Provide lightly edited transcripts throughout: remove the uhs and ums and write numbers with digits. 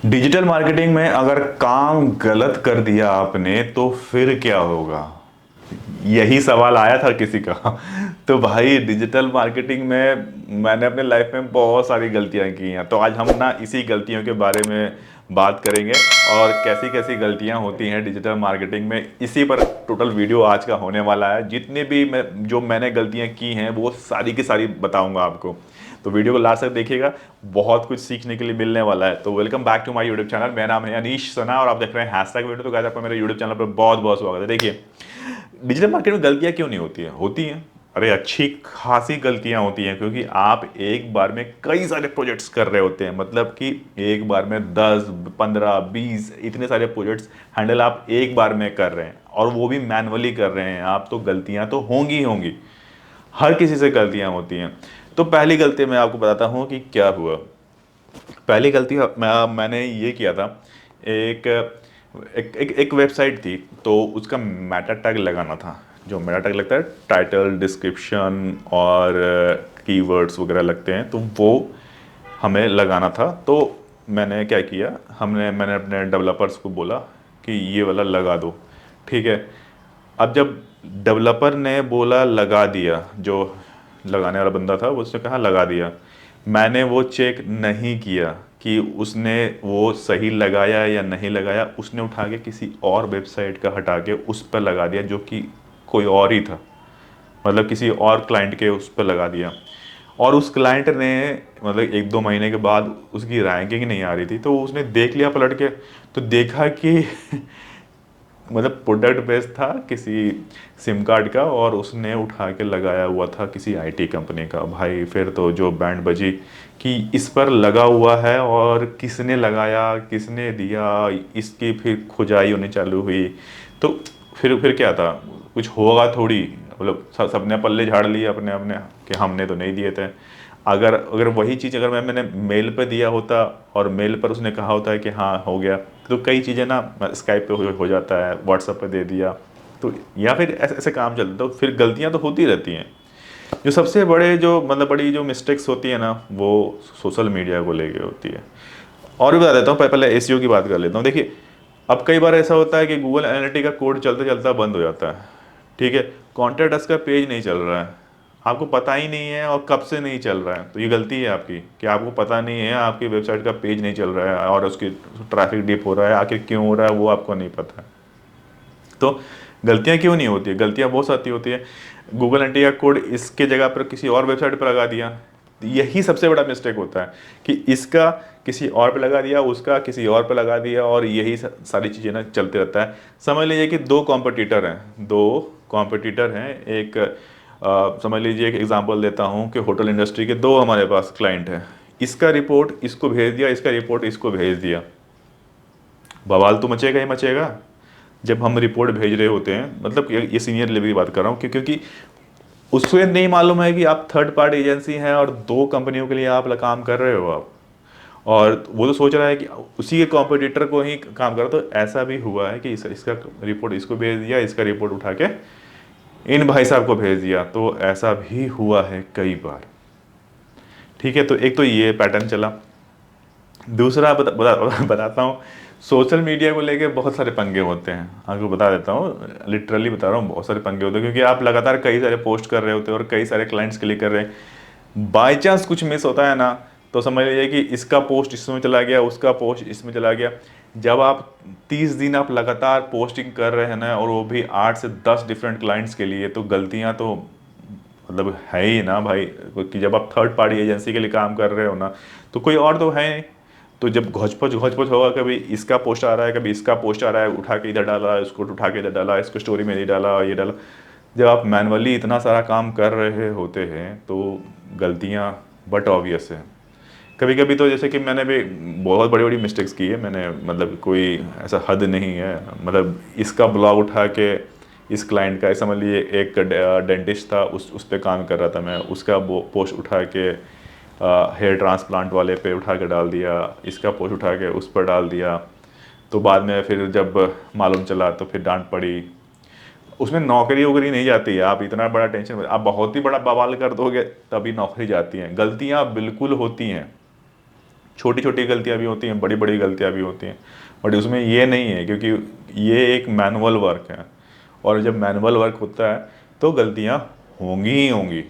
Digital marketing में अगर काम गलत कर दिया आपने तो फिर क्या होगा? यही सवाल आया था किसी का। तो भाई डिजिटल मार्केटिंग में मैंने अपने लाइफ में बहुत सारी गलतियां की हैं, तो आज हम ना इसी गलतियों के बारे में बात करेंगे और कैसी कैसी गलतियां होती हैं डिजिटल मार्केटिंग में। इसी पर टोटल वीडियो आज का होने वाला है। जितने भी मैंने गलतियां की हैं वो सारी की सारी बताऊंगा आपको। तो वीडियो को लास्ट तक देखिएगा, बहुत कुछ सीखने के लिए मिलने वाला है। तो welcome back to my YouTube channel. मेरा नाम है अनीश सना और आप देख रहे हैं हैशटैग वीडियो। तो गाइस आपका मेरे यूट्यूब चैनल पर बहुत बहुत स्वागत है। देखिए, डिजिटल मार्केट में गलतियां क्यों नहीं होती हैं? होती हैं। अरे अच्छी खासी गलतियां होती हैं, क्योंकि आप एक बार में कई सारे प्रोजेक्ट्स कर रहे होते हैं। मतलब कि एक बार में 10 15 20 इतने सारे प्रोजेक्ट्स हैंडल आप एक बार में कर रहे हैं, और वो भी मैनुअली कर रहे हैं आप। तो गलतियां तो होंगी ही होंगी, हर किसी से गलतियां होती हैं। तो पहली गलती मैं आपको बताता हूं कि क्या हुआ। पहली गलती मैंने ये किया था। एक एक वेबसाइट थी, तो उसका मेटा टैग लगाना था। जो मेटा टैग लगता है, टाइटल, डिस्क्रिप्शन और कीवर्ड्स वगैरह लगते हैं, तो वो हमें लगाना था। तो मैंने क्या किया, मैंने अपने डेवलपर्स को बोला कि ये वाला लगा दो। ठीक है। अब जब डेवलपर ने बोला लगा दिया, जो लगाने वाला बंदा था वो उसने कहा लगा दिया, मैंने वो चेक नहीं किया कि उसने वो सही लगाया या नहीं लगाया। उसने उठा के किसी और वेबसाइट का हटा के उस पर लगा दिया, जो कि कोई और ही था। मतलब किसी और क्लाइंट के उस पर लगा दिया। और उस क्लाइंट ने मतलब 1-2 महीने के बाद उसकी रैंकिंग नहीं आ रही थी, तो उसने देख लिया पलट के। तो देखा कि मतलब प्रोडक्ट बेस्ड था किसी सिम कार्ड का, और उसने उठा के लगाया हुआ था किसी आईटी कंपनी का। भाई फिर तो जो बैंड बजी कि इस पर लगा हुआ है, और किसने लगाया, किसने दिया, इसकी फिर खुदाई होनी चालू हुई। तो फिर क्या था, कुछ होगा थोड़ी। मतलब सबने पल्ले झाड़ लिए अपने अपने कि हमने तो नहीं दिए थे। अगर अगर वही चीज़ अगर मैंने मेल पे दिया होता, और मेल पर उसने कहा होता है कि हाँ हो गया, तो कई चीज़ें ना स्काइप पे हो जाता है, व्हाट्सएप पे दे दिया, तो या फिर ऐसे ऐसे काम चलते, तो फिर गलतियाँ तो होती रहती हैं। जो सबसे बड़े जो मतलब बड़ी जो मिस्टेक्स होती है ना, वो सोशल मीडिया को लेके होती है। और भी बता देता हूँ, पहले एसईओ की बात कर लेता हूँ। देखिए, अब कई बार ऐसा होता है कि गूगल एनालिटिक का कोड चलते चलता बंद हो जाता है। ठीक है। कॉन्टैक्ट अस का पेज नहीं चल रहा है, आपको पता ही नहीं है और कब से नहीं चल रहा है। तो ये गलती है आपकी कि आपको पता नहीं है आपकी वेबसाइट का पेज नहीं चल रहा है, और उसकी ट्रैफिक डिप हो रहा है। आखिर क्यों हो रहा है वो आपको नहीं पता है। तो गलतियां क्यों नहीं होती है? गलतियां बहुत सारी होती है। गूगल एंटी का कोड इसके जगह पर किसी और वेबसाइट पर लगा दिया। यही सबसे बड़ा मिस्टेक होता है कि इसका किसी और पे लगा दिया, उसका किसी और पे लगा दिया, और यही सारी चीज़ें ना चलते रहता है। समझ लीजिए कि दो कॉम्पिटिटर हैं। एक समझ लीजिए, एक एग्जांपल देता हूँ कि होटल इंडस्ट्री के दो हमारे पास क्लाइंट हैं। इसका रिपोर्ट इसको भेज दिया, इसका रिपोर्ट इसको भेज दिया। बवाल तो मचेगा ही मचेगा जब हम रिपोर्ट भेज रहे होते हैं। मतलब ये सीनियर लेवल की बात कर रहा हूँ, क्योंकि उसको नहीं मालूम है कि आप थर्ड पार्टी एजेंसी हैं और दो कंपनियों के लिए आप काम कर रहे हो आप। और वो तो सोच रहा है कि उसी के कॉम्पिटिटर को ही काम करो। तो ऐसा भी हुआ है कि इसका रिपोर्ट इसको भेज दिया, इसका रिपोर्ट उठा के इन भाई साहब को भेज दिया। तो ऐसा भी हुआ है कई बार। ठीक है। तो एक तो ये पैटर्न चला। दूसरा बताता हूँ। सोशल मीडिया को लेके बहुत सारे पंगे होते हैं, आपको बता देता हूँ, लिटरली बता रहा हूँ, बहुत सारे पंगे होते हैं। क्योंकि आप लगातार कई सारे पोस्ट कर रहे होते हैं और कई सारे क्लाइंट्स के लिए कर रहे हैं। बाई चांस कुछ मिस होता है ना, तो समझ लीजिए कि इसका पोस्ट इसमें चला गया, उसका पोस्ट इसमें चला गया। जब आप 30 दिन आप लगातार पोस्टिंग कर रहे हैं ना, और वो भी 8 से 10 डिफरेंट क्लाइंट्स के लिए, तो गलतियाँ तो मतलब है ही ना भाई। कि जब आप थर्ड पार्टी एजेंसी के लिए काम कर रहे हो ना, तो कोई और तो है नहीं। तो जब घोचपच घोचपच होगा, कभी इसका पोस्ट आ रहा है, कभी इसका पोस्ट आ रहा है, उठा के इधर डाला, इसको उठा के इधर डाला, इसको स्टोरी में नहीं डाला, ये डाला। जब आप मैनुअली इतना सारा काम कर रहे होते हैं, तो गलतियाँ बट ऑब्वियस है। कभी कभी तो जैसे कि मैंने भी बहुत बड़ी बड़ी मिस्टेक्स की है मैंने। मतलब कोई ऐसा हद नहीं है। मतलब इसका ब्लॉग उठा के इस क्लाइंट का, समझ लीजिए एक डेंटिस्ट था, उस पर काम कर रहा था मैं, उसका वो पोस्ट उठा के हेयर ट्रांसप्लांट वाले पे उठा के डाल दिया, इसका पोस्ट उठा के उस पर डाल दिया। तो बाद में फिर जब मालूम चला तो फिर डांट पड़ी। उसमें नौकरी वोकरी नहीं जाती है, आप इतना बड़ा टेंशन, आप बहुत ही बड़ा बवाल कर दोगे तभी नौकरी जाती है। गलतियाँ बिल्कुल होती हैं। छोटी छोटी गलतियाँ भी होती हैं, बड़ी बड़ी गलतियाँ भी होती हैं, बट उसमें ये नहीं है, क्योंकि ये एक मैनुअल वर्क है, और जब मैनुअल वर्क होता है तो गलतियाँ होंगी ही होंगी।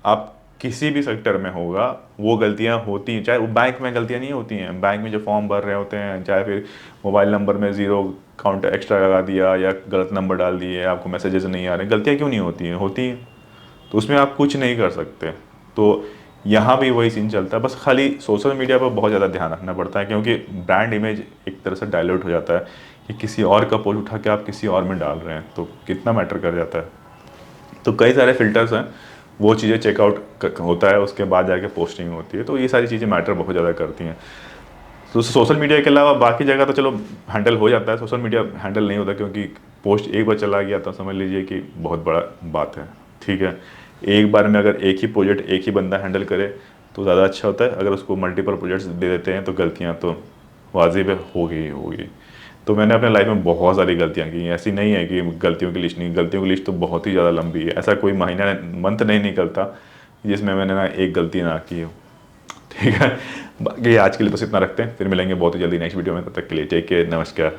आप किसी भी सेक्टर में होगा वो गलतियाँ होती हैं, चाहे वो बैंक में गलतियाँ नहीं होती हैं, बैंक में जो फॉर्म भर रहे होते हैं, चाहे फिर मोबाइल नंबर में ज़ीरो काउंट एक्स्ट्रा लगा दिया या गलत नंबर डाल दिए, आपको मैसेजेस नहीं आ रहे, गलतियाँ क्यों नहीं होती हैं, होती हैं। तो उसमें आप कुछ नहीं कर सकते। तो यहाँ भी वही सीन चलता है, बस खाली सोशल मीडिया पर बहुत ज़्यादा ध्यान रखना पड़ता है, क्योंकि ब्रांड इमेज एक तरह से डाइल्यूट हो जाता है कि किसी और का पोस्ट उठा के आप किसी और में डाल रहे हैं, तो कितना मैटर कर जाता है। तो कई सारे फिल्टर्स हैं, वो चीज़ें चेकआउट होता है, उसके बाद जाके पोस्टिंग होती है, तो ये सारी चीज़ें मैटर बहुत ज़्यादा करती हैं। तो सोशल मीडिया के अलावा बाकी जगह तो चलो हैंडल हो जाता है, सोशल मीडिया हैंडल नहीं होता, क्योंकि पोस्ट एक बार चला गया तो समझ लीजिए कि बहुत बड़ा बात है। ठीक है, एक बार में अगर एक ही प्रोजेक्ट एक ही बंदा हैंडल करे तो ज़्यादा अच्छा होता है, अगर उसको मल्टीपल प्रोजेक्ट्स दे देते हैं तो गलतियाँ तो वाजिब है, होगी ही होगी। तो मैंने अपने लाइफ में बहुत सारी गलतियाँ की हैं, ऐसी नहीं है कि गलतियों की लिस्ट नहीं, गलतियों की लिस्ट तो बहुत ही ज़्यादा लंबी है, ऐसा कोई महीना मंथ नहीं निकलता जिसमें मैंने ना एक गलती ना की हो। ठीक है, बाकी आज के लिए बस इतना रखते हैं, फिर मिलेंगे बहुत ही जल्दी नेक्स्ट वीडियो में, तब तक के लिए टेक केयर, नमस्कार।